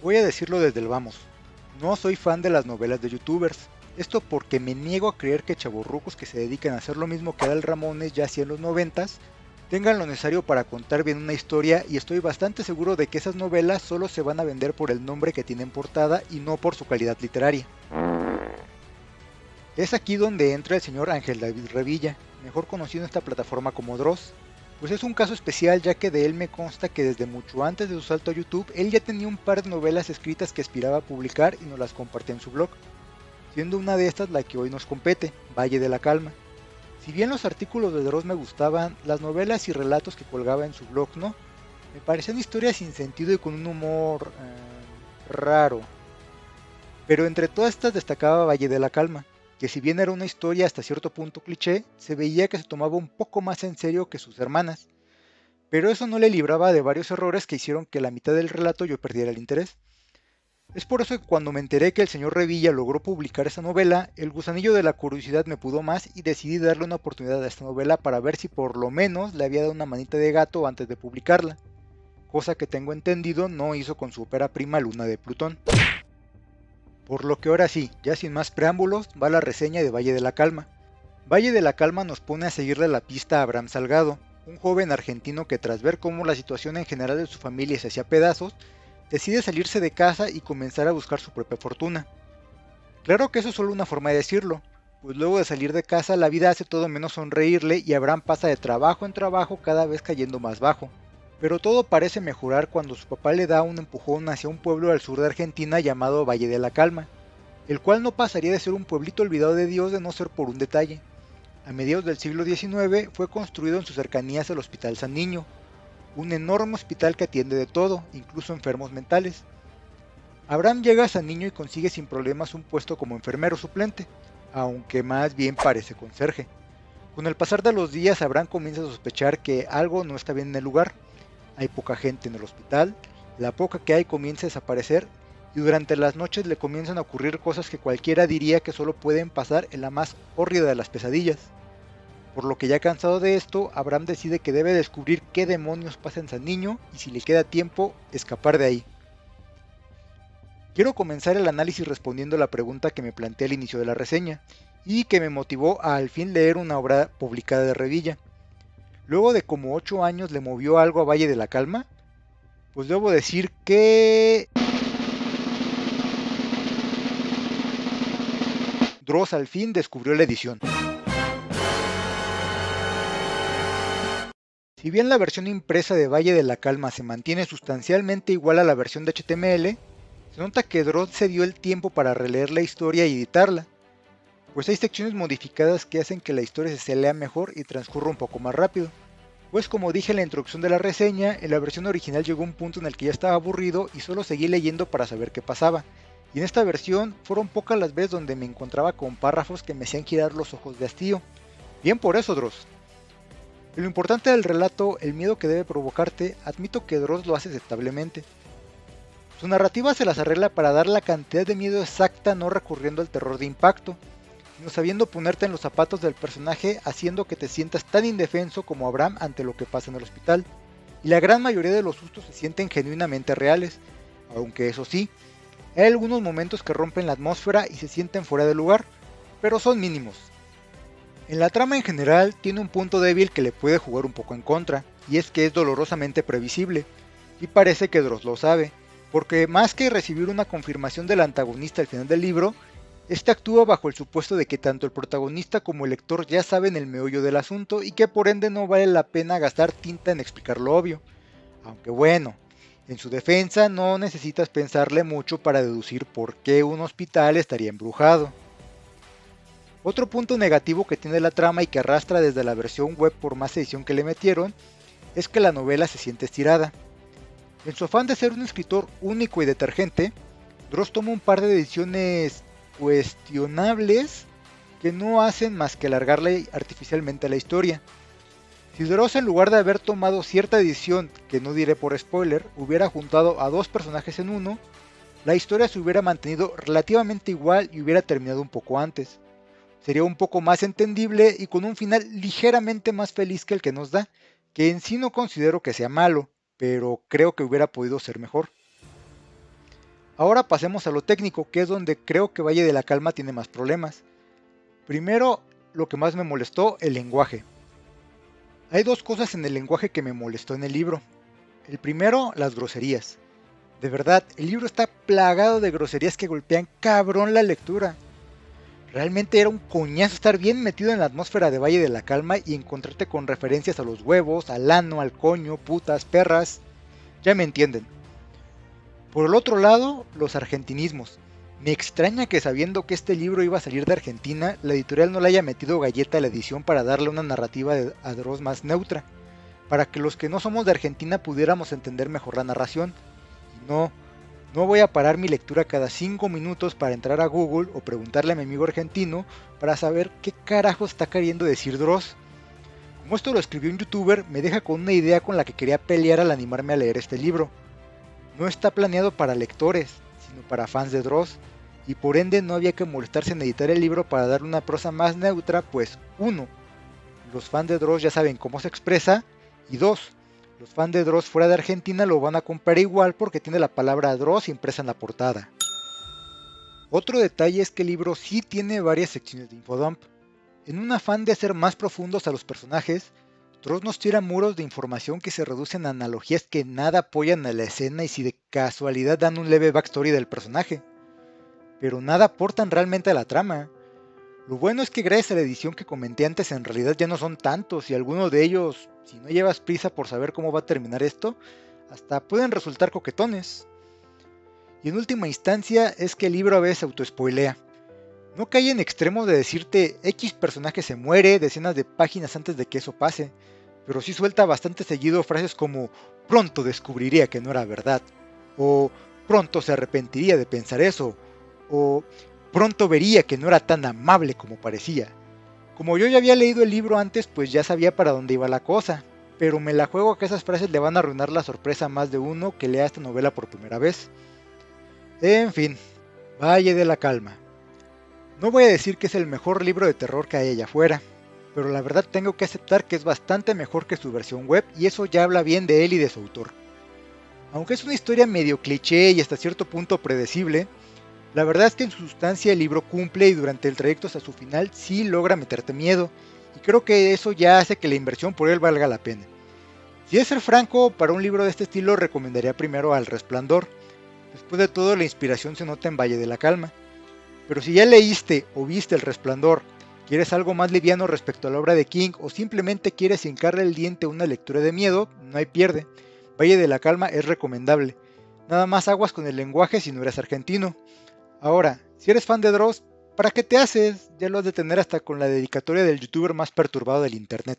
Voy a decirlo desde el vamos, no soy fan de las novelas de youtubers, esto porque me niego a creer que chavorrucos que se dedican a hacer lo mismo que Adal Ramones ya hacía en los noventas, tengan lo necesario para contar bien una historia y estoy bastante seguro de que esas novelas solo se van a vender por el nombre que tienen portada y no por su calidad literaria. Es aquí donde entra el señor Ángel David Revilla, mejor conocido en esta plataforma como Dross, pues es un caso especial ya que de él me consta que desde mucho antes de su salto a YouTube él ya tenía un par de novelas escritas que aspiraba a publicar y nos las compartía en su blog, siendo una de estas la que hoy nos compete, Valle de la Calma. Si bien los artículos de Dross me gustaban, las novelas y relatos que colgaba en su blog no, me parecían historias sin sentido y con un humor raro. Pero entre todas estas destacaba Valle de la Calma, que si bien era una historia hasta cierto punto cliché, se veía que se tomaba un poco más en serio que sus hermanas, pero eso no le libraba de varios errores que hicieron que la mitad del relato yo perdiera el interés. Es por eso que cuando me enteré que el señor Revilla logró publicar esa novela, el gusanillo de la curiosidad me pudo más y decidí darle una oportunidad a esta novela para ver si por lo menos le había dado una manita de gato antes de publicarla, cosa que tengo entendido no hizo con su ópera prima Luna de Plutón. Por lo que ahora sí, ya sin más preámbulos, va la reseña de Valle de la Calma. Valle de la Calma nos pone a seguirle la pista a Abraham Salgado, un joven argentino que tras ver cómo la situación en general de su familia se hacía pedazos, decide salirse de casa y comenzar a buscar su propia fortuna. Claro que eso es solo una forma de decirlo, pues luego de salir de casa la vida hace todo menos sonreírle y Abraham pasa de trabajo en trabajo cada vez cayendo más bajo. Pero todo parece mejorar cuando su papá le da un empujón hacia un pueblo al sur de Argentina llamado Valle de la Calma, el cual no pasaría de ser un pueblito olvidado de Dios de no ser por un detalle. A mediados del siglo XIX fue construido en sus cercanías el Hospital San Niño, un enorme hospital que atiende de todo, incluso enfermos mentales. Abraham llega a San Niño y consigue sin problemas un puesto como enfermero suplente, aunque más bien parece conserje. Con el pasar de los días, Abraham comienza a sospechar que algo no está bien en el lugar. Hay poca gente en el hospital, la poca que hay comienza a desaparecer y durante las noches le comienzan a ocurrir cosas que cualquiera diría que solo pueden pasar en la más hórrida de las pesadillas. Por lo que ya cansado de esto, Abraham decide que debe descubrir qué demonios pasa en San Niño y si le queda tiempo, escapar de ahí. Quiero comenzar el análisis respondiendo a la pregunta que me planteé al inicio de la reseña y que me motivó a al fin leer una obra publicada de Revilla. Luego de como 8 años le movió algo a Valle de la Calma, pues debo decir que Dross al fin descubrió la edición. Si bien la versión impresa de Valle de la Calma se mantiene sustancialmente igual a la versión de HTML, se nota que Dross se dio el tiempo para releer la historia y editarla, pues hay secciones modificadas que hacen que la historia se lea mejor y transcurra un poco más rápido. Pues como dije en la introducción de la reseña, en la versión original llegó un punto en el que ya estaba aburrido y solo seguí leyendo para saber qué pasaba. Y en esta versión fueron pocas las veces donde me encontraba con párrafos que me hacían girar los ojos de hastío. Bien por eso, Dross. En lo importante del relato, el miedo que debe provocarte, admito que Dross lo hace aceptablemente. Su narrativa se las arregla para dar la cantidad de miedo exacta no recurriendo al terror de impacto, sino sabiendo ponerte en los zapatos del personaje haciendo que te sientas tan indefenso como Abraham ante lo que pasa en el hospital. Y la gran mayoría de los sustos se sienten genuinamente reales, aunque eso sí, hay algunos momentos que rompen la atmósfera y se sienten fuera de lugar, pero son mínimos. En la trama en general tiene un punto débil que le puede jugar un poco en contra, y es que es dolorosamente previsible, y parece que Dross lo sabe, porque más que recibir una confirmación del antagonista al final del libro, este actúa bajo el supuesto de que tanto el protagonista como el lector ya saben el meollo del asunto y que por ende no vale la pena gastar tinta en explicar lo obvio. Aunque bueno, en su defensa no necesitas pensarle mucho para deducir por qué un hospital estaría embrujado. Otro punto negativo que tiene la trama y que arrastra desde la versión web por más edición que le metieron, es que la novela se siente estirada. En su afán de ser un escritor único y detergente, Dross toma un par de ediciones cuestionables que no hacen más que alargarle artificialmente la historia. Si Dross en lugar de haber tomado cierta edición, que no diré por spoiler, hubiera juntado a dos personajes en uno, la historia se hubiera mantenido relativamente igual y hubiera terminado un poco antes. Sería un poco más entendible y con un final ligeramente más feliz que el que nos da, que en sí no considero que sea malo, pero creo que hubiera podido ser mejor. Ahora pasemos a lo técnico, que es donde creo que Valle de la Calma tiene más problemas. Primero, lo que más me molestó, el lenguaje. Hay dos cosas en el lenguaje que me molestó en el libro. El primero, las groserías. De verdad, el libro está plagado de groserías que golpean cabrón la lectura. Realmente era un coñazo estar bien metido en la atmósfera de Valle de la Calma y encontrarte con referencias a los huevos, al ano, al coño, putas, perras. Ya me entienden. Por el otro lado, los argentinismos. Me extraña que sabiendo que este libro iba a salir de Argentina, la editorial no le haya metido galleta a la edición para darle una narrativa de Dross más neutra, para que los que no somos de Argentina pudiéramos entender mejor la narración. Y no voy a parar mi lectura cada 5 minutos para entrar a Google o preguntarle a mi amigo argentino para saber qué carajo está queriendo decir Dross. Como esto lo escribió un youtuber, me deja con una idea con la que quería pelear al animarme a leer este libro. No está planeado para lectores, sino para fans de Dross, y por ende no había que molestarse en editar el libro para darle una prosa más neutra, pues 1. Los fans de Dross ya saben cómo se expresa, y 2. Los fans de Dross fuera de Argentina lo van a comprar igual porque tiene la palabra Dross impresa en la portada. Otro detalle es que el libro sí tiene varias secciones de infodump. En un afán de hacer más profundos a los personajes, Dross nos tira muros de información que se reducen a analogías que nada apoyan a la escena y si de casualidad dan un leve backstory del personaje, pero nada aportan realmente a la trama. Lo bueno es que gracias a la edición que comenté antes en realidad ya no son tantos y algunos de ellos, si no llevas prisa por saber cómo va a terminar esto, hasta pueden resultar coquetones. Y en última instancia es que el libro a veces autospoilea. No cae en extremos de decirte X personaje se muere decenas de páginas antes de que eso pase, pero sí suelta bastante seguido frases como pronto descubriría que no era verdad, o pronto se arrepentiría de pensar eso, o pronto vería que no era tan amable como parecía. Como yo ya había leído el libro antes, pues ya sabía para dónde iba la cosa, pero me la juego a que esas frases le van a arruinar la sorpresa a más de uno que lea esta novela por primera vez. En fin, Valle de la Calma. No voy a decir que es el mejor libro de terror que hay allá afuera, pero la verdad tengo que aceptar que es bastante mejor que su versión web y eso ya habla bien de él y de su autor. Aunque es una historia medio cliché y hasta cierto punto predecible, la verdad es que en su sustancia el libro cumple y durante el trayecto hasta su final sí logra meterte miedo, y creo que eso ya hace que la inversión por él valga la pena. Si es ser franco, para un libro de este estilo recomendaría primero Al Resplandor. Después de todo la inspiración se nota en Valle de la Calma. Pero si ya leíste o viste El Resplandor, quieres algo más liviano respecto a la obra de King o simplemente quieres hincarle el diente a una lectura de miedo, no hay pierde. Valle de la Calma es recomendable. Nada más aguas con el lenguaje si no eres argentino. Ahora, si eres fan de Dross, ¿para qué te haces? Ya lo has de tener hasta con la dedicatoria del youtuber más perturbado del internet.